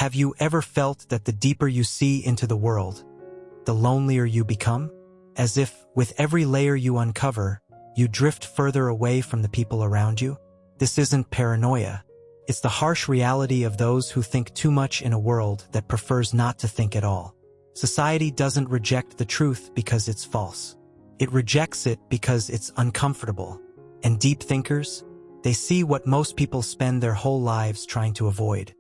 Have you ever felt that the deeper you see into the world, the lonelier you become? As if, with every layer you uncover, you drift further away from the people around you? This isn't paranoia. It's the harsh reality of those who think too much in a world that prefers not to think at all. Society doesn't reject the truth because it's false. It rejects it because it's uncomfortable. And deep thinkers, they see what most people spend their whole lives trying to avoid.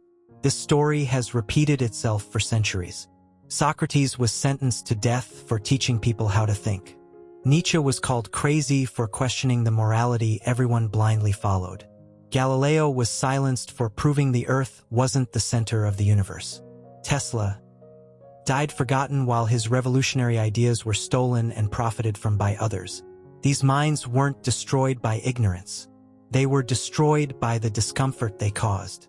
This story has repeated itself for centuries. Socrates was sentenced to death for teaching people how to think. Nietzsche was called crazy for questioning the morality everyone blindly followed. Galileo was silenced for proving the Earth wasn't the center of the universe. Tesla died forgotten while his revolutionary ideas were stolen and profited from by others. These minds weren't destroyed by ignorance. They were destroyed by the discomfort they caused.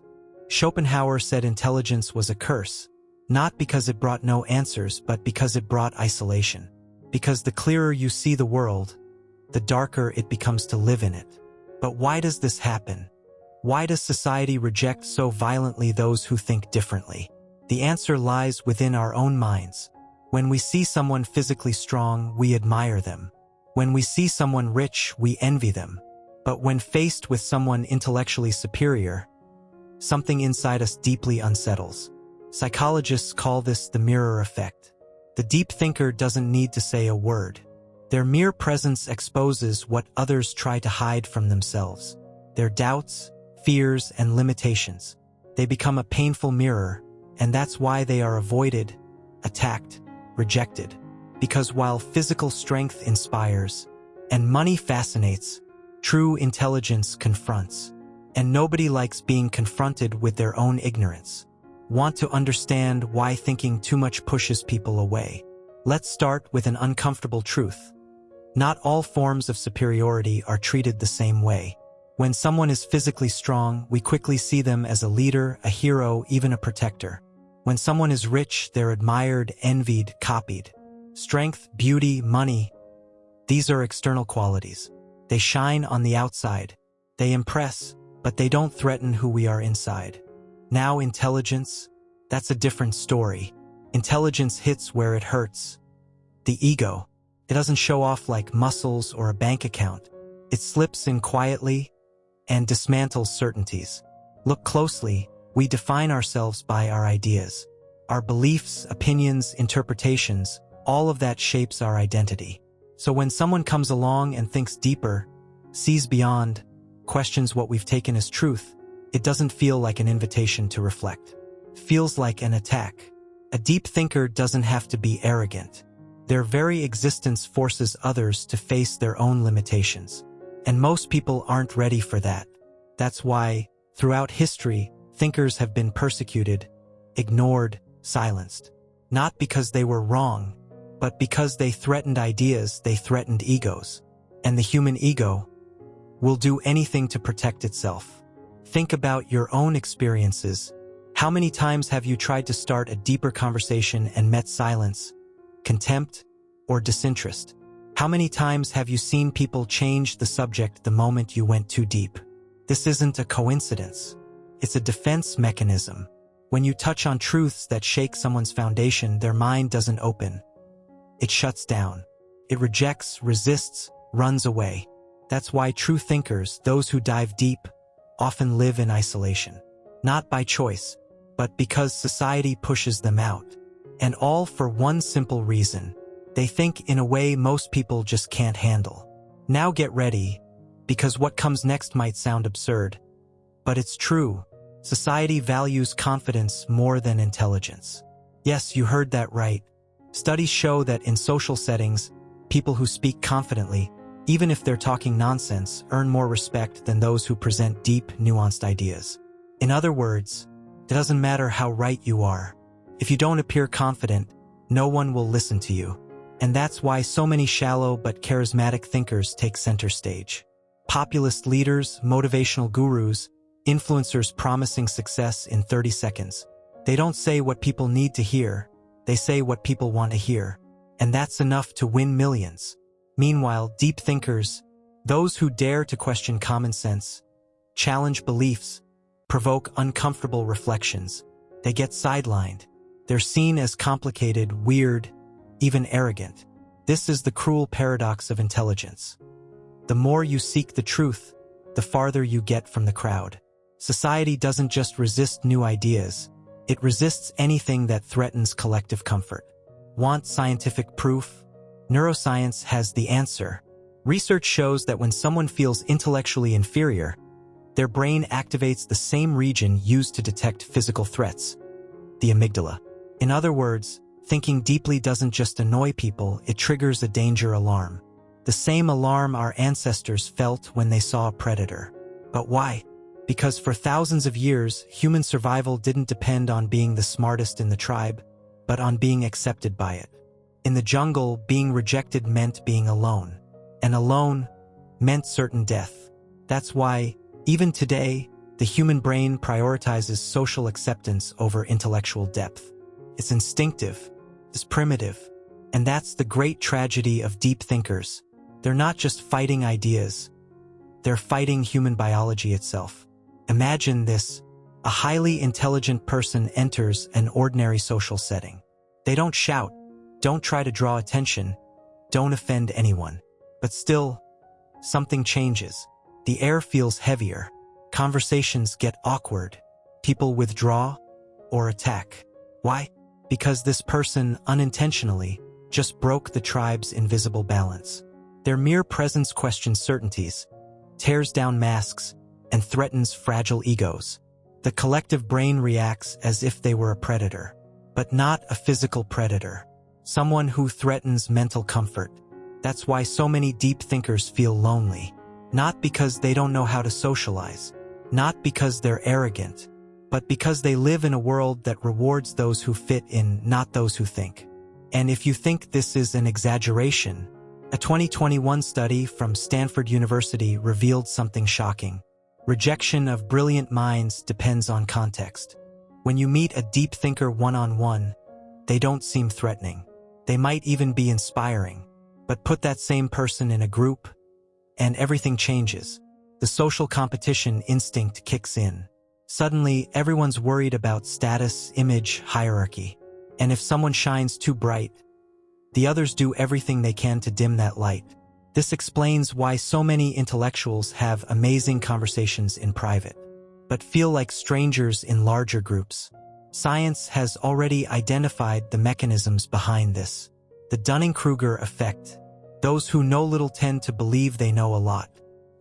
Schopenhauer said intelligence was a curse, not because it brought no answers, but because it brought isolation. Because the clearer you see the world, the darker it becomes to live in it. But why does this happen? Why does society reject so violently those who think differently? The answer lies within our own minds. When we see someone physically strong, we admire them. When we see someone rich, we envy them. But when faced with someone intellectually superior, something inside us deeply unsettles. Psychologists call this the mirror effect. The deep thinker doesn't need to say a word. Their mere presence exposes what others try to hide from themselves. Their doubts, fears, and limitations. They become a painful mirror, and that's why they are avoided, attacked, rejected. Because while physical strength inspires, and money fascinates, true intelligence confronts. And nobody likes being confronted with their own ignorance. Want to understand why thinking too much pushes people away? Let's start with an uncomfortable truth. Not all forms of superiority are treated the same way. When someone is physically strong, we quickly see them as a leader, a hero, even a protector. When someone is rich, they're admired, envied, copied. Strength, beauty, money, these are external qualities. They shine on the outside. They impress, but they don't threaten who we are inside. Now intelligence, that's a different story. Intelligence hits where it hurts. The ego. It doesn't show off like muscles or a bank account. It slips in quietly and dismantles certainties. Look closely, we define ourselves by our ideas. Our beliefs, opinions, interpretations, all of that shapes our identity. So when someone comes along and thinks deeper, sees beyond, questions what we've taken as truth, it doesn't feel like an invitation to reflect. It feels like an attack. A deep thinker doesn't have to be arrogant. Their very existence forces others to face their own limitations. And most people aren't ready for that. That's why, throughout history, thinkers have been persecuted, ignored, silenced. Not because they were wrong, but because they threatened ideas, they threatened egos. And the human ego will do anything to protect itself. Think about your own experiences. How many times have you tried to start a deeper conversation and met silence, contempt, or disinterest? How many times have you seen people change the subject the moment you went too deep? This isn't a coincidence. It's a defense mechanism. When you touch on truths that shake someone's foundation, their mind doesn't open. It shuts down. It rejects, resists, runs away. That's why true thinkers, those who dive deep, often live in isolation. Not by choice, but because society pushes them out. And all for one simple reason. They think in a way most people just can't handle. Now get ready, because what comes next might sound absurd. But it's true. Society values confidence more than intelligence. Yes, you heard that right. Studies show that in social settings, people who speak confidently, even if they're talking nonsense, earn more respect than those who present deep, nuanced ideas. In other words, it doesn't matter how right you are. If you don't appear confident, no one will listen to you. And that's why so many shallow but charismatic thinkers take center stage. Populist leaders, motivational gurus, influencers promising success in 30 seconds. They don't say what people need to hear. They say what people want to hear. And that's enough to win millions. Meanwhile, deep thinkers, those who dare to question common sense, challenge beliefs, provoke uncomfortable reflections, They get sidelined. They're seen as complicated, weird, even arrogant. This is the cruel paradox of intelligence. The more you seek the truth, the farther you get from the crowd. Society doesn't just resist new ideas, it resists anything that threatens collective comfort. Want scientific proof? Neuroscience has the answer. Research shows that when someone feels intellectually inferior, their brain activates the same region used to detect physical threats, the amygdala. In other words, thinking deeply doesn't just annoy people, it triggers a danger alarm. The same alarm our ancestors felt when they saw a predator. But why? Because for thousands of years, human survival didn't depend on being the smartest in the tribe, but on being accepted by it. In the jungle, being rejected meant being alone, and alone meant certain death. That's why, even today, the human brain prioritizes social acceptance over intellectual depth. It's instinctive, it's primitive, and that's the great tragedy of deep thinkers. They're not just fighting ideas, they're fighting human biology itself. Imagine this: a highly intelligent person enters an ordinary social setting. They don't shout, don't try to draw attention, don't offend anyone. But still, something changes. The air feels heavier, conversations get awkward, people withdraw or attack. Why? Because this person unintentionally just broke the tribe's invisible balance. Their mere presence questions certainties, tears down masks, and threatens fragile egos. The collective brain reacts as if they were a predator, but not a physical predator, someone who threatens mental comfort. That's why so many deep thinkers feel lonely, not because they don't know how to socialize, not because they're arrogant, but because they live in a world that rewards those who fit in, not those who think. And if you think this is an exaggeration, a 2021 study from Stanford University revealed something shocking. Rejection of brilliant minds depends on context. When you meet a deep thinker one-on-one, they don't seem threatening. They might even be inspiring. But put that same person in a group, and everything changes. The social competition instinct kicks in. Suddenly, everyone's worried about status, image, hierarchy. And if someone shines too bright, the others do everything they can to dim that light. This explains why so many intellectuals have amazing conversations in private, but feel like strangers in larger groups. Science has already identified the mechanisms behind this. The Dunning-Kruger effect. Those who know little tend to believe they know a lot,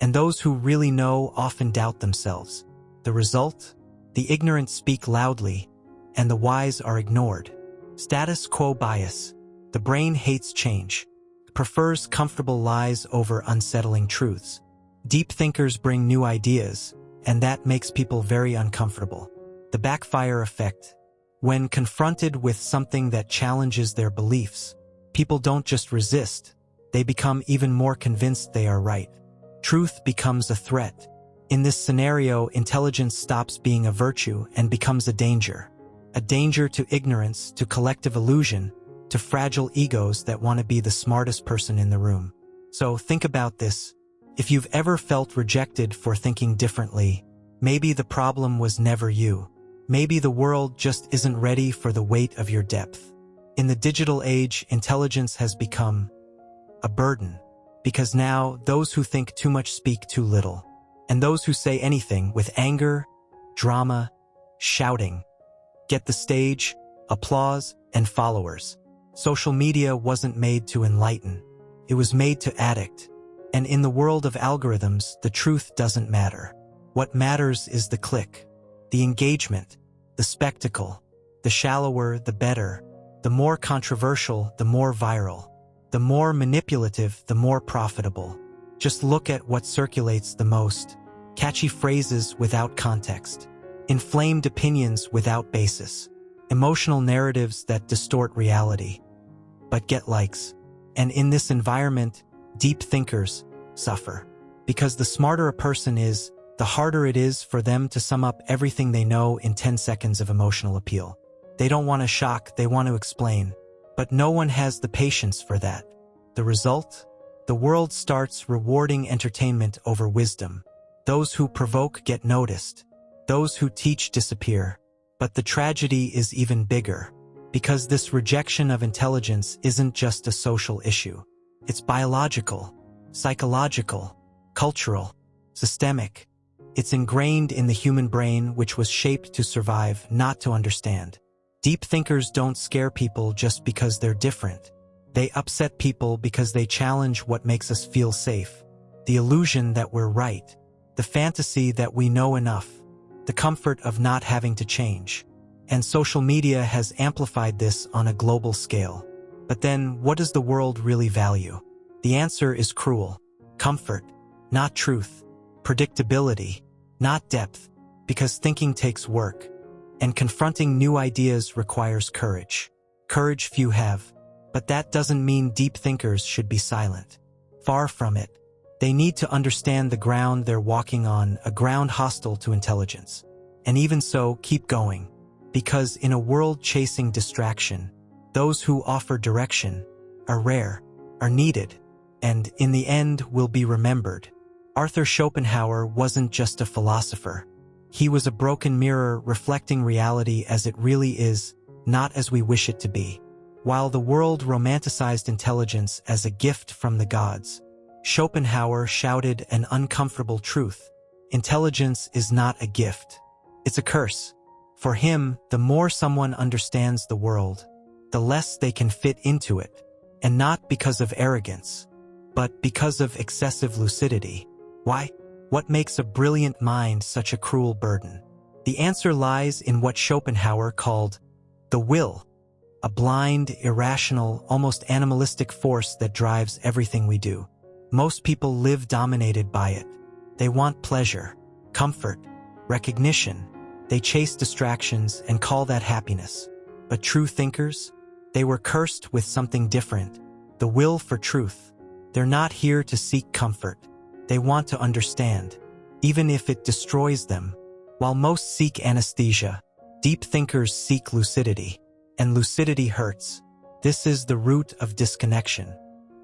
and those who really know often doubt themselves. The result? The ignorant speak loudly, and the wise are ignored. Status quo bias. The brain hates change, prefers comfortable lies over unsettling truths. Deep thinkers bring new ideas, and that makes people very uncomfortable. The backfire effect. When confronted with something that challenges their beliefs, people don't just resist, they become even more convinced they are right. Truth becomes a threat. In this scenario, intelligence stops being a virtue and becomes a danger. A danger to ignorance, to collective illusion, to fragile egos that want to be the smartest person in the room. So think about this. If you've ever felt rejected for thinking differently, maybe the problem was never you. Maybe the world just isn't ready for the weight of your depth. In the digital age, intelligence has become a burden, because now those who think too much speak too little, and those who say anything with anger, drama, shouting, get the stage, applause, and followers. Social media wasn't made to enlighten, it was made to addict. And in the world of algorithms, the truth doesn't matter. What matters is the click, the engagement, the spectacle. The shallower, the better. The more controversial, the more viral. The more manipulative, the more profitable. Just look at what circulates the most. Catchy phrases without context. Inflamed opinions without basis. Emotional narratives that distort reality, but get likes. And in this environment, deep thinkers suffer. Because the smarter a person is, the harder it is for them to sum up everything they know in 10 seconds of emotional appeal. They don't want to shock, they want to explain. But no one has the patience for that. The result? The world starts rewarding entertainment over wisdom. Those who provoke get noticed. Those who teach disappear. But the tragedy is even bigger, because this rejection of intelligence isn't just a social issue. It's biological, psychological, cultural, systemic. It's ingrained in the human brain, which was shaped to survive, not to understand. Deep thinkers don't scare people just because they're different. They upset people because they challenge what makes us feel safe. The illusion that we're right, the fantasy that we know enough, the comfort of not having to change. And social media has amplified this on a global scale. But then, what does the world really value? The answer is cruel. Comfort, not truth. Predictability, not depth, because thinking takes work. And confronting new ideas requires courage. Courage few have. But that doesn't mean deep thinkers should be silent. Far from it. They need to understand the ground they're walking on, a ground hostile to intelligence. And even so, keep going. Because in a world chasing distraction, those who offer direction are rare, are needed, and in the end will be remembered. Arthur Schopenhauer wasn't just a philosopher. He was a broken mirror reflecting reality as it really is, not as we wish it to be. While the world romanticized intelligence as a gift from the gods, Schopenhauer shouted an uncomfortable truth. Intelligence is not a gift. It's a curse. For him, the more someone understands the world, the less they can fit into it. And not because of arrogance, but because of excessive lucidity. Why? What makes a brilliant mind such a cruel burden? The answer lies in what Schopenhauer called the will, a blind, irrational, almost animalistic force that drives everything we do. Most people live dominated by it. They want pleasure, comfort, recognition. They chase distractions and call that happiness. But true thinkers? They were cursed with something different, the will for truth. They're not here to seek comfort. They want to understand, even if it destroys them. While most seek anesthesia, deep thinkers seek lucidity. And lucidity hurts. This is the root of disconnection.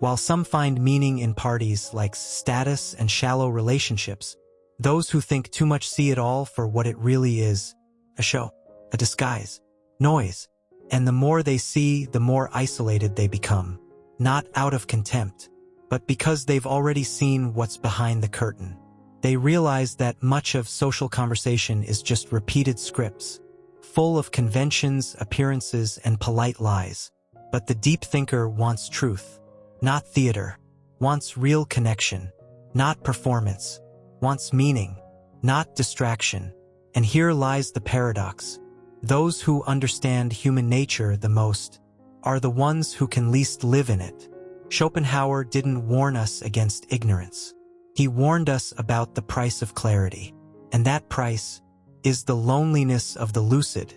While some find meaning in parties like status and shallow relationships, those who think too much see it all for what it really is, a show, a disguise, noise. And the more they see, the more isolated they become. Not out of contempt, but because they've already seen what's behind the curtain. They realize that much of social conversation is just repeated scripts, full of conventions, appearances, and polite lies. But the deep thinker wants truth, not theater, wants real connection, not performance, wants meaning, not distraction. And here lies the paradox. Those who understand human nature the most are the ones who can least live in it. Schopenhauer didn't warn us against ignorance. He warned us about the price of clarity. And that price is the loneliness of the lucid.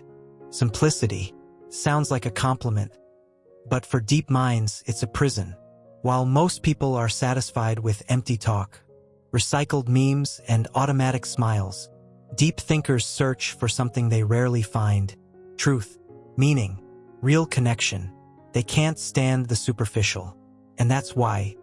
Simplicity sounds like a compliment, but for deep minds, it's a prison. While most people are satisfied with empty talk, recycled memes, and automatic smiles, deep thinkers search for something they rarely find: truth, meaning, real connection. They can't stand the superficial. And that's why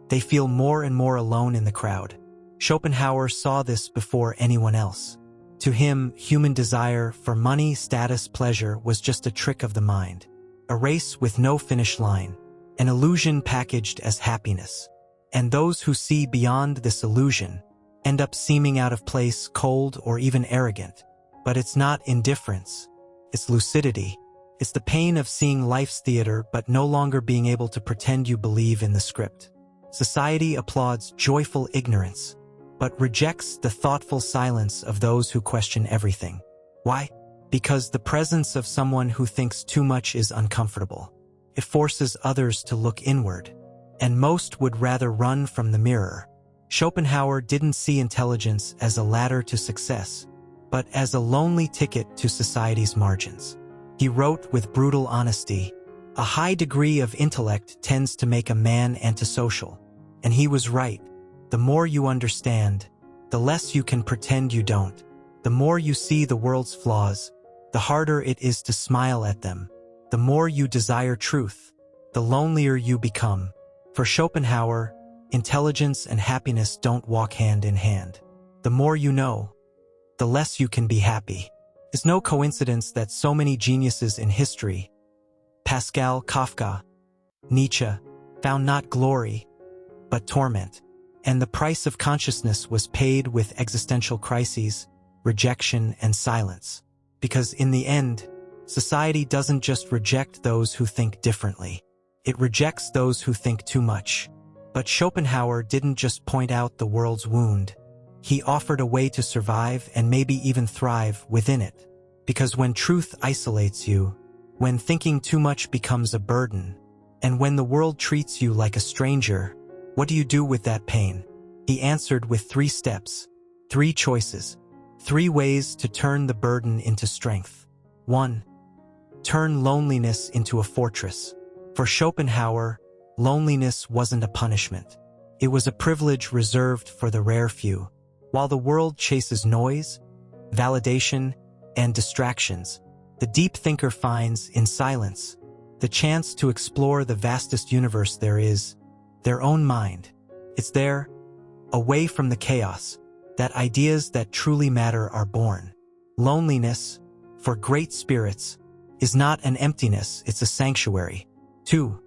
they feel more and more alone in the crowd. Schopenhauer saw this before anyone else. To him, human desire for money, status, pleasure was just a trick of the mind, a race with no finish line, an illusion packaged as happiness. And those who see beyond this illusion end up seeming out of place, cold, or even arrogant. But it's not indifference. It's lucidity. It's the pain of seeing life's theater but no longer being able to pretend you believe in the script. Society applauds joyful ignorance, but rejects the thoughtful silence of those who question everything. Why? Because the presence of someone who thinks too much is uncomfortable. It forces others to look inward, and most would rather run from the mirror. Schopenhauer didn't see intelligence as a ladder to success, but as a lonely ticket to society's margins. He wrote with brutal honesty, "A high degree of intellect tends to make a man antisocial." And he was right. The more you understand, the less you can pretend you don't. The more you see the world's flaws, the harder it is to smile at them. The more you desire truth, the lonelier you become. For Schopenhauer, intelligence and happiness don't walk hand in hand. The more you know, the less you can be happy. It's no coincidence that so many geniuses in history, Pascal, Kafka, Nietzsche, found not glory, but torment. And the price of consciousness was paid with existential crises, rejection, and silence. Because in the end, society doesn't just reject those who think differently. It rejects those who think too much. But Schopenhauer didn't just point out the world's wound. He offered a way to survive and maybe even thrive within it. Because when truth isolates you, when thinking too much becomes a burden, and when the world treats you like a stranger, what do you do with that pain? He answered with 3 steps, 3 choices, 3 ways to turn the burden into strength. 1. Turn loneliness into a fortress. For Schopenhauer, loneliness wasn't a punishment. It was a privilege reserved for the rare few. While the world chases noise, validation, and distractions, the deep thinker finds, in silence, the chance to explore the vastest universe there is, their own mind. It's there, away from the chaos, that ideas that truly matter are born. Loneliness, for great spirits, is not an emptiness, it's a sanctuary. 2.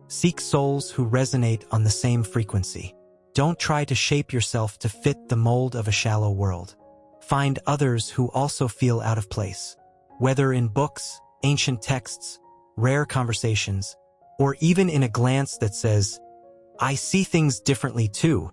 Seek souls who resonate on the same frequency. Don't try to shape yourself to fit the mold of a shallow world. Find others who also feel out of place. Whether in books, ancient texts, rare conversations, or even in a glance that says, "I see things differently too."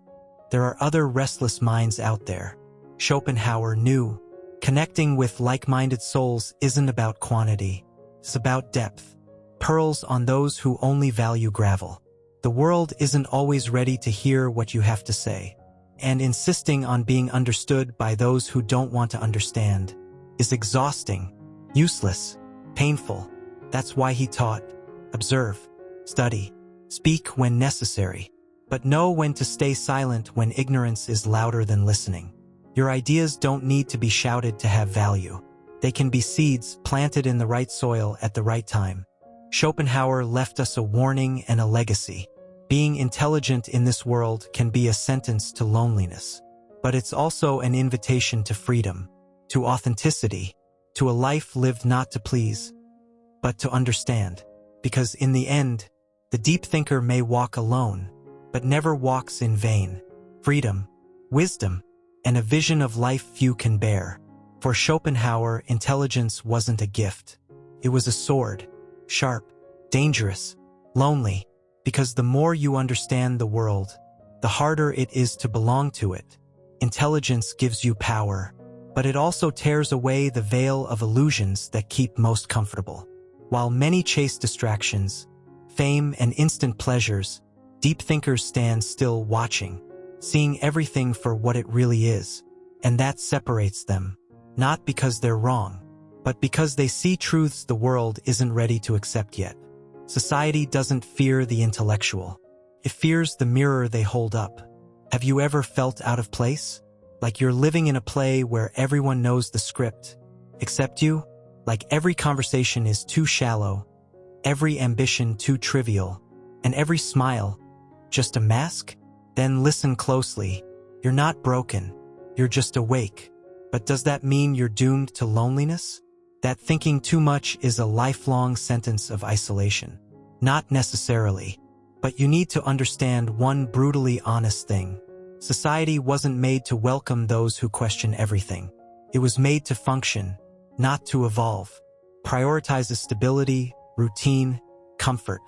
There are other restless minds out there. Schopenhauer knew connecting with like-minded souls isn't about quantity, it's about depth. Pearls on those who only value gravel. The world isn't always ready to hear what you have to say, and insisting on being understood by those who don't want to understand is exhausting, useless, painful. That's why he taught, observe, study, speak when necessary, but know when to stay silent when ignorance is louder than listening. Your ideas don't need to be shouted to have value. They can be seeds planted in the right soil at the right time. Schopenhauer left us a warning and a legacy. Being intelligent in this world can be a sentence to loneliness, but it's also an invitation to freedom, to authenticity, to a life lived not to please, but to understand. Because in the end, the deep thinker may walk alone, but never walks in vain. Freedom, wisdom, and a vision of life few can bear. For Schopenhauer, intelligence wasn't a gift. It was a sword, sharp, dangerous, lonely, because the more you understand the world, the harder it is to belong to it. Intelligence gives you power, but it also tears away the veil of illusions that keep most comfortable. While many chase distractions, fame, and instant pleasures, deep thinkers stand still watching, seeing everything for what it really is. And that separates them, not because they're wrong, but because they see truths the world isn't ready to accept yet. Society doesn't fear the intellectual. It fears the mirror they hold up. Have you ever felt out of place? Like you're living in a play where everyone knows the script, except you? Like every conversation is too shallow, every ambition too trivial, and every smile just a mask? Then listen closely. You're not broken. You're just awake. But does that mean you're doomed to loneliness? That thinking too much is a lifelong sentence of isolation? Not necessarily. But you need to understand one brutally honest thing. Society wasn't made to welcome those who question everything. It was made to function, not to evolve. Prioritizes stability, routine, comfort.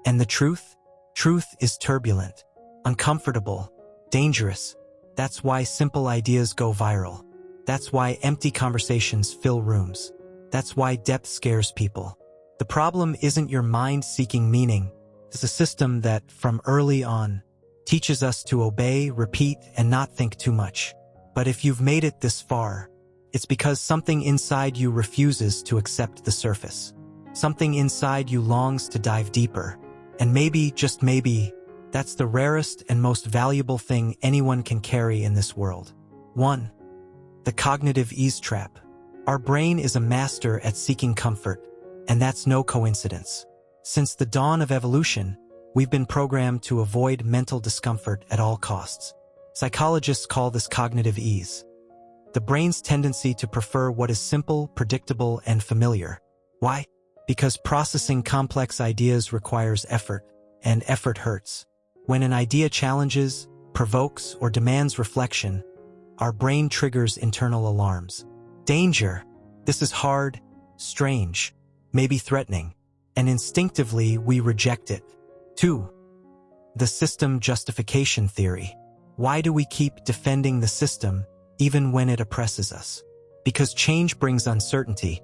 And the truth? Truth is turbulent, uncomfortable, dangerous. That's why simple ideas go viral. That's why empty conversations fill rooms. That's why depth scares people. The problem isn't your mind seeking meaning. It's a system that, from early on, teaches us to obey, repeat, and not think too much. But if you've made it this far, it's because something inside you refuses to accept the surface. Something inside you longs to dive deeper. And maybe, just maybe, that's the rarest and most valuable thing anyone can carry in this world. 1. The cognitive ease trap. Our brain is a master at seeking comfort, and that's no coincidence. Since the dawn of evolution, we've been programmed to avoid mental discomfort at all costs. Psychologists call this cognitive ease. the brain's tendency to prefer what is simple, predictable, and familiar. Why? Because processing complex ideas requires effort, and effort hurts. When an idea challenges, provokes, or demands reflection, our brain triggers internal alarms. Danger! This is hard, strange, maybe threatening, and instinctively we reject it. 2. The system justification theory. Why do we keep defending the system even when it oppresses us? Because change brings uncertainty,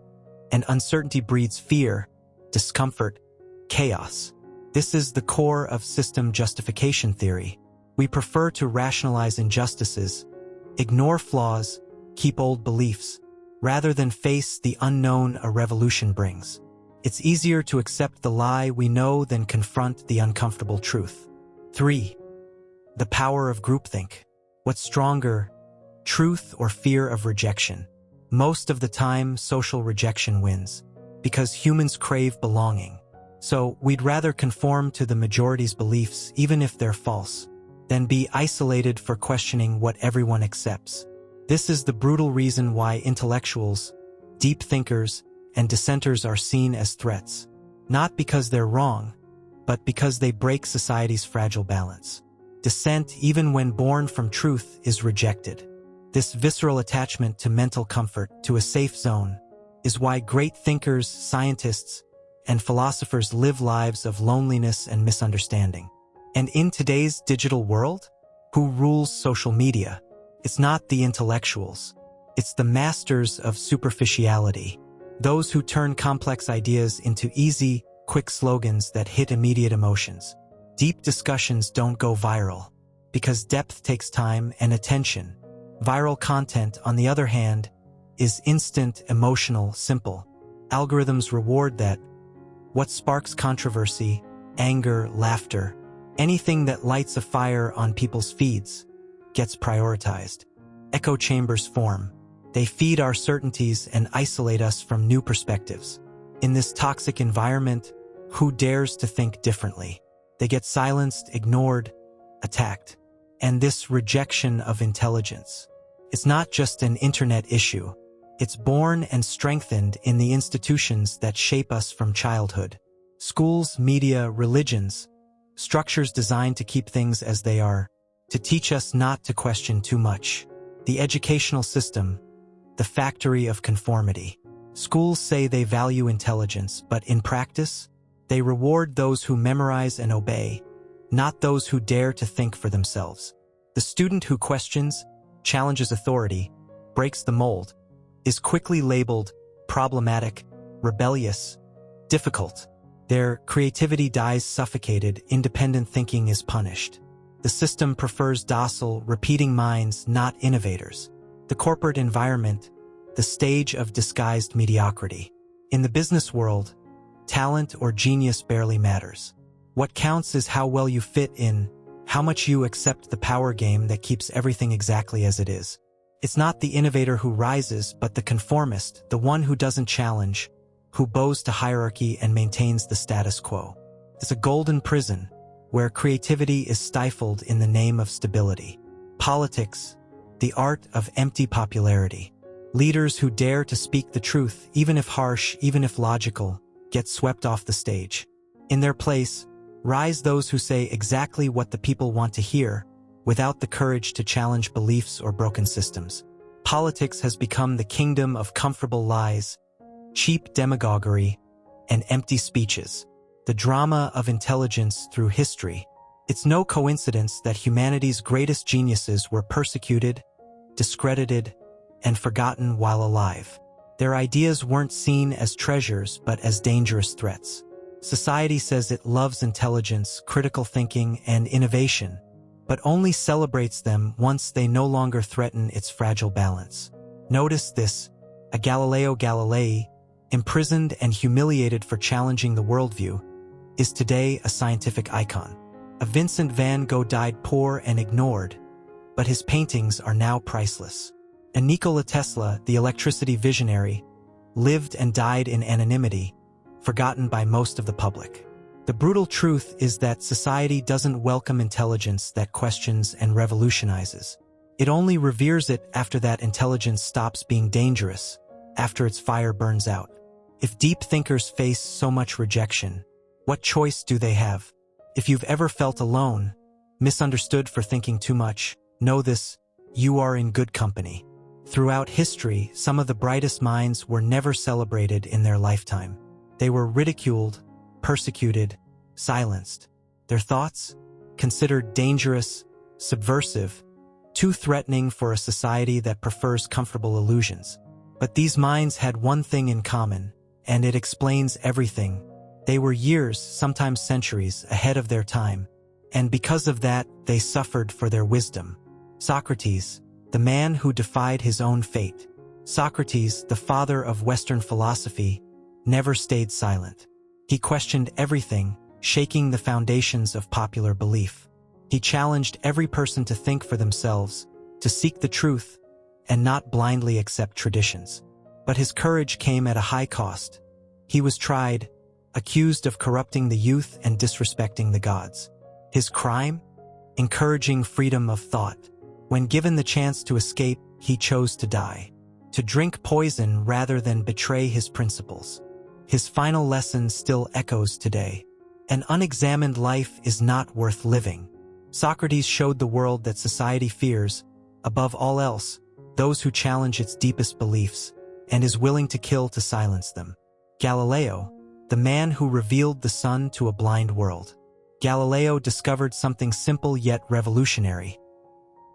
and uncertainty breeds fear, discomfort, chaos. This is the core of system justification theory. We prefer to rationalize injustices, ignore flaws, keep old beliefs, rather than face the unknown a revolution brings. It's easier to accept the lie we know than confront the uncomfortable truth. 3. The power of groupthink. What's stronger, truth or fear of rejection? Most of the time, social rejection wins, because humans crave belonging. So we'd rather conform to the majority's beliefs, even if they're false, than be isolated for questioning what everyone accepts. This is the brutal reason why intellectuals, deep thinkers, and dissenters are seen as threats. Not because they're wrong, but because they break society's fragile balance. Dissent, even when born from truth, is rejected. This visceral attachment to mental comfort, to a safe zone, is why great thinkers, scientists, and philosophers live lives of loneliness and misunderstanding. And in today's digital world, who rules social media? It's not the intellectuals. It's the masters of superficiality. Those who turn complex ideas into easy, quick slogans that hit immediate emotions. Deep discussions don't go viral, because depth takes time and attention. Viral content, on the other hand, is instant, emotional, simple. Algorithms reward that. What sparks controversy, anger, laughter, anything that lights a fire on people's feeds, gets prioritized. Echo chambers form. They feed our certainties and isolate us from new perspectives. In this toxic environment, who dares to think differently? They get silenced, ignored, attacked. And this rejection of intelligence, it's not just an internet issue. It's born and strengthened in the institutions that shape us from childhood. Schools, media, religions, structures designed to keep things as they are, to teach us not to question too much. The educational system, the factory of conformity. Schools say they value intelligence, but in practice, they reward those who memorize and obey, not those who dare to think for themselves. The student who questions, challenges authority, breaks the mold, is quickly labeled problematic, rebellious, difficult. Their creativity dies suffocated, independent thinking is punished. The system prefers docile, repeating minds, not innovators. The corporate environment, the stage of disguised mediocrity. In the business world, talent or genius barely matters. What counts is how well you fit in, how much you accept the power game that keeps everything exactly as it is. It's not the innovator who rises, but the conformist, the one who doesn't challenge, who bows to hierarchy and maintains the status quo. It's a golden prison, where creativity is stifled in the name of stability. Politics, the art of empty popularity. Leaders who dare to speak the truth, even if harsh, even if logical, get swept off the stage. In their place, rise those who say exactly what the people want to hear, without the courage to challenge beliefs or broken systems. Politics has become the kingdom of comfortable lies, cheap demagoguery, and empty speeches. The drama of intelligence through history. It's no coincidence that humanity's greatest geniuses were persecuted, discredited, and forgotten while alive. Their ideas weren't seen as treasures but as dangerous threats. Society says it loves intelligence, critical thinking, and innovation, but only celebrates them once they no longer threaten its fragile balance. Notice this: a Galileo Galilei, imprisoned and humiliated for challenging the worldview, is today a scientific icon. A Vincent van Gogh died poor and ignored, but his paintings are now priceless. And Nikola Tesla, the electricity visionary, lived and died in anonymity, forgotten by most of the public. The brutal truth is that society doesn't welcome intelligence that questions and revolutionizes. It only reveres it after that intelligence stops being dangerous, after its fire burns out. If deep thinkers face so much rejection, what choice do they have? If you've ever felt alone, misunderstood for thinking too much, know this: you are in good company. Throughout history, some of the brightest minds were never celebrated in their lifetime. They were ridiculed, persecuted, silenced. Their thoughts? Considered dangerous, subversive, too threatening for a society that prefers comfortable illusions. But these minds had one thing in common, and it explains everything. They were years, sometimes centuries, ahead of their time, and because of that, they suffered for their wisdom. Socrates, the man who defied his own fate. Socrates, the father of Western philosophy, never stayed silent. He questioned everything, shaking the foundations of popular belief. He challenged every person to think for themselves, to seek the truth, and not blindly accept traditions. But his courage came at a high cost. He was tried, accused of corrupting the youth and disrespecting the gods. His crime? Encouraging freedom of thought. When given the chance to escape, he chose to die. To drink poison rather than betray his principles. His final lesson still echoes today. An unexamined life is not worth living. Socrates showed the world that society fears, above all else, those who challenge its deepest beliefs, and is willing to kill to silence them. Galileo, the man who revealed the sun to a blind world. Galileo discovered something simple yet revolutionary.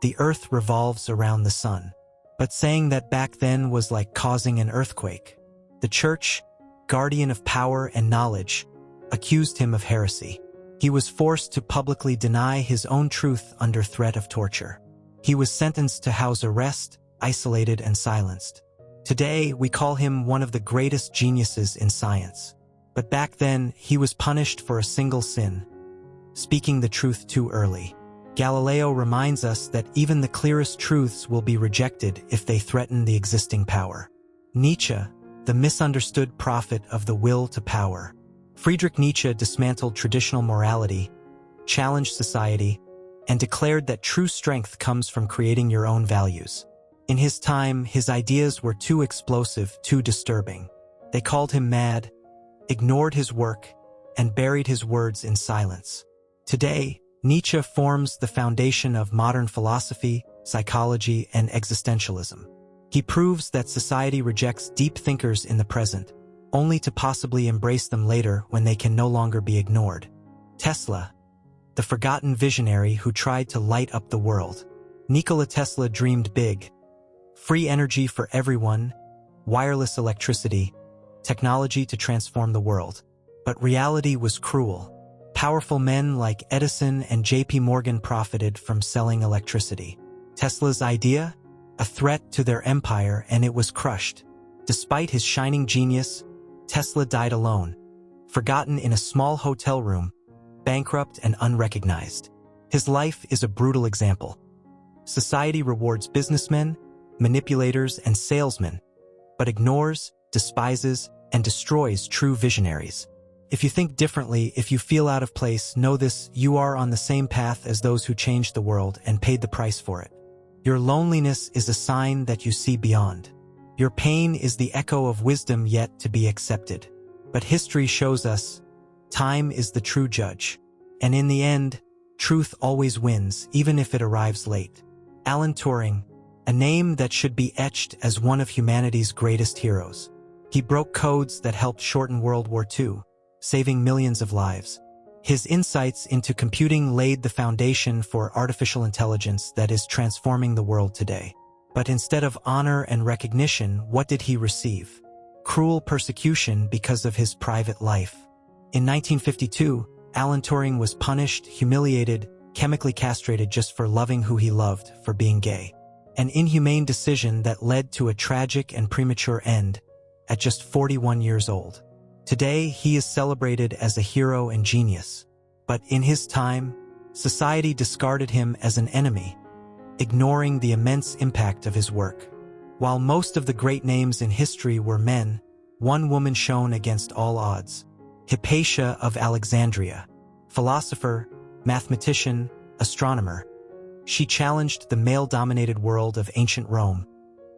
The earth revolves around the sun. But saying that back then was like causing an earthquake. The church, guardian of power and knowledge, accused him of heresy. He was forced to publicly deny his own truth under threat of torture. He was sentenced to house arrest, isolated and silenced. Today, we call him one of the greatest geniuses in science. But back then, he was punished for a single sin: speaking the truth too early. Galileo reminds us that even the clearest truths will be rejected if they threaten the existing power. Nietzsche, the misunderstood prophet of the will to power. Friedrich Nietzsche dismantled traditional morality, challenged society, and declared that true strength comes from creating your own values. In his time, his ideas were too explosive, too disturbing. They called him mad, ignored his work, and buried his words in silence. Today, Nietzsche forms the foundation of modern philosophy, psychology, and existentialism. He proves that society rejects deep thinkers in the present, only to possibly embrace them later when they can no longer be ignored. Tesla, the forgotten visionary who tried to light up the world. Nikola Tesla dreamed big: free energy for everyone, wireless electricity, technology to transform the world. But reality was cruel. Powerful men like Edison and J.P. Morgan profited from selling electricity. Tesla's idea? A threat to their empire, and it was crushed. Despite his shining genius, Tesla died alone, forgotten in a small hotel room, bankrupt and unrecognized. His life is a brutal example. Society rewards businessmen, manipulators, and salesmen, but ignores, despises, and destroys true visionaries. If you think differently, if you feel out of place, know this: you are on the same path as those who changed the world and paid the price for it. Your loneliness is a sign that you see beyond. Your pain is the echo of wisdom yet to be accepted. But history shows us, time is the true judge. And in the end, truth always wins, even if it arrives late. Alan Turing, a name that should be etched as one of humanity's greatest heroes. He broke codes that helped shorten World War II, saving millions of lives. His insights into computing laid the foundation for artificial intelligence that is transforming the world today. But instead of honor and recognition, what did he receive? Cruel persecution because of his private life. In 1952, Alan Turing was punished, humiliated, chemically castrated just for loving who he loved, for being gay. An inhumane decision that led to a tragic and premature end at just 41 years old. Today, he is celebrated as a hero and genius. But in his time, society discarded him as an enemy, ignoring the immense impact of his work. While most of the great names in history were men, one woman shone against all odds: Hypatia of Alexandria, philosopher, mathematician, astronomer. She challenged the male-dominated world of ancient Rome,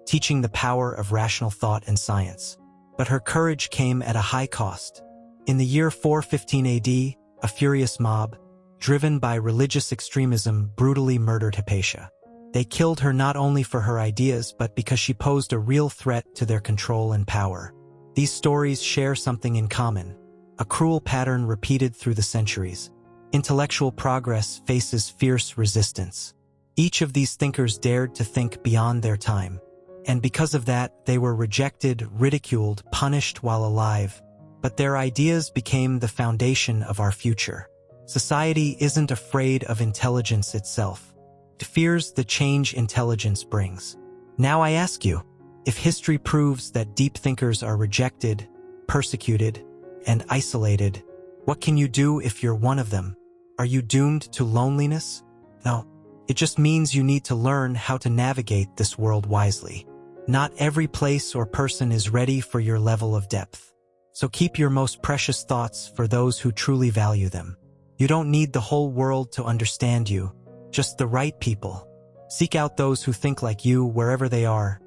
teaching the power of rational thought and science. But her courage came at a high cost. In the year 415 AD, a furious mob, driven by religious extremism, brutally murdered Hypatia. They killed her not only for her ideas, but because she posed a real threat to their control and power. These stories share something in common, a cruel pattern repeated through the centuries. Intellectual progress faces fierce resistance. Each of these thinkers dared to think beyond their time. And because of that, they were rejected, ridiculed, punished while alive. But their ideas became the foundation of our future. Society isn't afraid of intelligence itself. It fears the change intelligence brings. Now I ask you, if history proves that deep thinkers are rejected, persecuted, and isolated, what can you do if you're one of them? Are you doomed to loneliness? No. It just means you need to learn how to navigate this world wisely. Not every place or person is ready for your level of depth. So keep your most precious thoughts for those who truly value them. You don't need the whole world to understand you, just the right people. Seek out those who think like you wherever they are.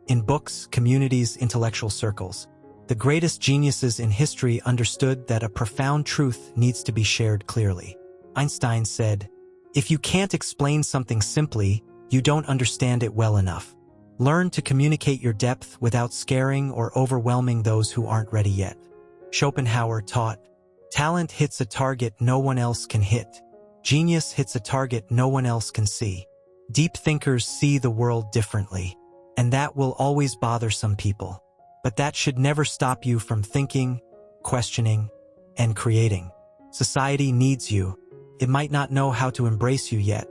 In books, communities, intellectual circles, the greatest geniuses in history understood that a profound truth needs to be shared clearly. Einstein said, "If you can't explain something simply, you don't understand it well enough." Learn to communicate your depth without scaring or overwhelming those who aren't ready yet. Schopenhauer taught, "Talent hits a target no one else can hit. Genius hits a target no one else can see." Deep thinkers see the world differently, and that will always bother some people. But that should never stop you from thinking, questioning, and creating. Society needs you. It might not know how to embrace you yet,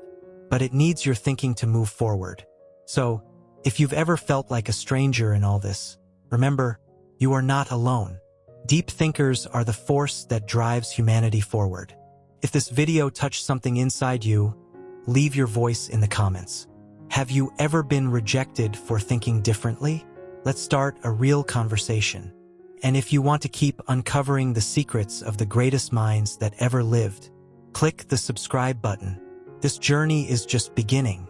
but it needs your thinking to move forward. So, if you've ever felt like a stranger in all this, remember, you are not alone. Deep thinkers are the force that drives humanity forward. If this video touched something inside you, leave your voice in the comments. Have you ever been rejected for thinking differently? Let's start a real conversation. And if you want to keep uncovering the secrets of the greatest minds that ever lived, click the subscribe button. This journey is just beginning.